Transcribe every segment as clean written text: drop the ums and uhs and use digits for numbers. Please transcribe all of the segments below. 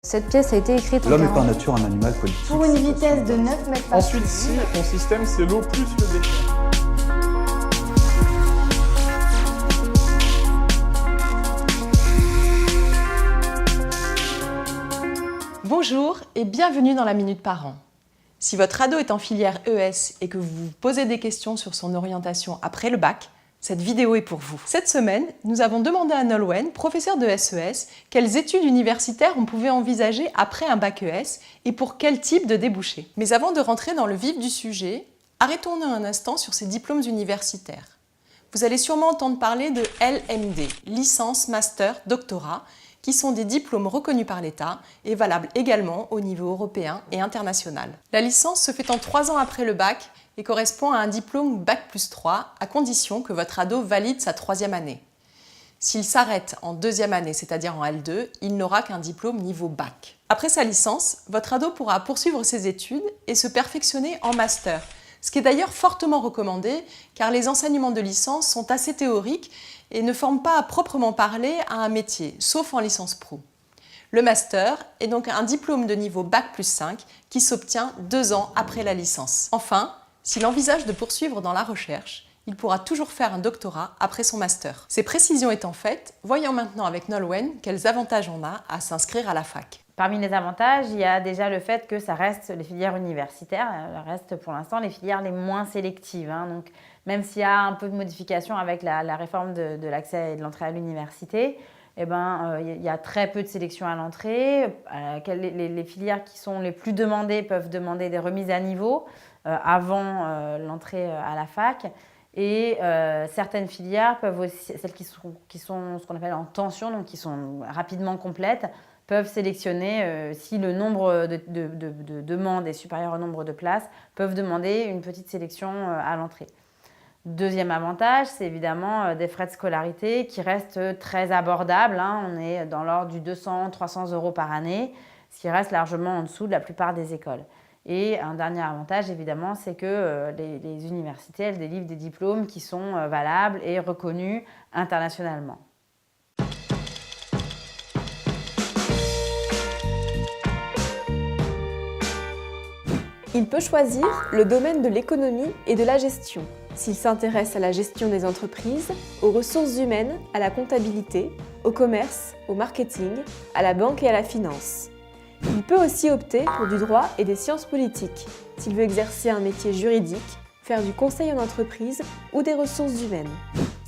Cette pièce a été écrite en L'homme est par 40. nature un animal politique. Pour une vitesse de 9 mètres par Ensuite, si ton système c'est l'eau plus le béton. Bonjour et bienvenue dans la Minute Parent. Si votre ado est en filière ES et que vous vous posez des questions sur son orientation après le bac, cette vidéo est pour vous. Cette semaine, nous avons demandé à Nolwenn, professeur de SES, quelles études universitaires on pouvait envisager après un bac ES et pour quel type de débouché. Mais avant de rentrer dans le vif du sujet, arrêtons-nous un instant sur ces diplômes universitaires. Vous allez sûrement entendre parler de LMD, licence, master, doctorat, qui sont des diplômes reconnus par l'État et valables également au niveau européen et international. La licence se fait en 3 ans après le bac et correspond à un diplôme bac+3 à condition que votre ado valide sa 3e année. S'il s'arrête en 2e année, c'est-à-dire en L2, il n'aura qu'un diplôme niveau bac. Après sa licence, votre ado pourra poursuivre ses études et se perfectionner en master, ce qui est d'ailleurs fortement recommandé car les enseignements de licence sont assez théoriques et ne forment pas à proprement parler à un métier, sauf en licence pro. Le master est donc un diplôme de niveau bac+5 qui s'obtient 2 ans après la licence. Enfin, s'il envisage de poursuivre dans la recherche, il pourra toujours faire un doctorat après son master. Ces précisions étant faites, voyons maintenant avec Nolwenn quels avantages on a à s'inscrire à la fac. Parmi les avantages, il y a déjà le fait que ça reste les filières universitaires, ça reste pour l'instant les filières les moins sélectives. Donc, même s'il y a un peu de modification avec la réforme de l'accès et de l'entrée à l'université, il y a très peu de sélection à l'entrée. Les filières qui sont les plus demandées peuvent demander des remises à niveau avant l'entrée à la fac. Et certaines filières peuvent aussi, celles qui sont ce qu'on appelle en tension, donc qui sont rapidement complètes, peuvent sélectionner, si le nombre de demandes est supérieur au nombre de places, peuvent demander une petite sélection à l'entrée. Deuxième avantage, c'est évidemment des frais de scolarité qui restent très abordables. On est dans l'ordre du 200-300 € par année, ce qui reste largement en dessous de la plupart des écoles. Et un dernier avantage, évidemment, c'est que les universités, elles délivrent des diplômes qui sont valables et reconnus internationalement. Il peut choisir le domaine de l'économie et de la gestion. S'il s'intéresse à la gestion des entreprises, aux ressources humaines, à la comptabilité, au commerce, au marketing, à la banque et à la finance. Il peut aussi opter pour du droit et des sciences politiques, s'il veut exercer un métier juridique, faire du conseil en entreprise ou des ressources humaines.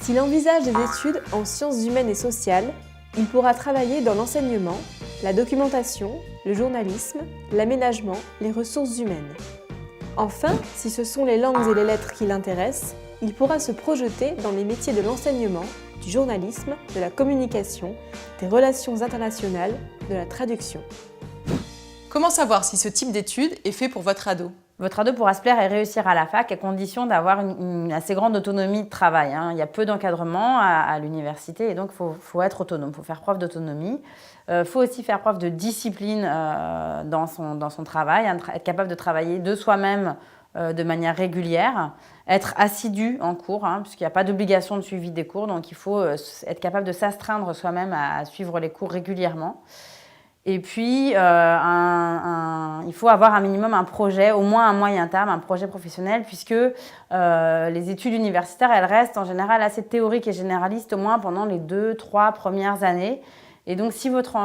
S'il envisage des études en sciences humaines et sociales, il pourra travailler dans l'enseignement, la documentation, le journalisme, l'aménagement, les ressources humaines. Enfin, si ce sont les langues et les lettres qui l'intéressent, il pourra se projeter dans les métiers de l'enseignement, du journalisme, de la communication, des relations internationales, de la traduction. Comment savoir si ce type d'études est fait pour votre ado ? Votre ado pourra se plaire et réussir à la fac à condition d'avoir une assez grande autonomie de travail. Il y a peu d'encadrement à l'université et donc il faut être autonome, il faut faire preuve d'autonomie. Il faut aussi faire preuve de discipline dans son travail, être capable de travailler de soi-même de manière régulière, être assidu en cours, puisqu'il n'y a pas d'obligation de suivi des cours, donc il faut être capable de s'astreindre soi-même à suivre les cours régulièrement. Et puis, il faut avoir un minimum un projet, au moins à moyen terme, un projet professionnel, puisque les études universitaires, elles restent en général assez théoriques et généralistes, au moins pendant les 2-3 premières années. Et donc, si votre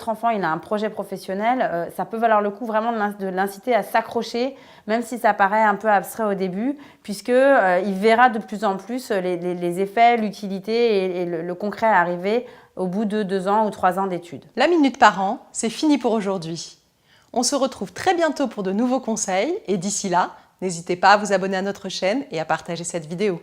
enfant il a un projet professionnel, ça peut valoir le coup vraiment de l'inciter à s'accrocher, même si ça paraît un peu abstrait au début, puisqu'il verra de plus en plus les effets, l'utilité et le concret arriver au bout de 2 ans ou 3 ans d'études. La Minute Parent, c'est fini pour aujourd'hui. On se retrouve très bientôt pour de nouveaux conseils et d'ici là, n'hésitez pas à vous abonner à notre chaîne et à partager cette vidéo.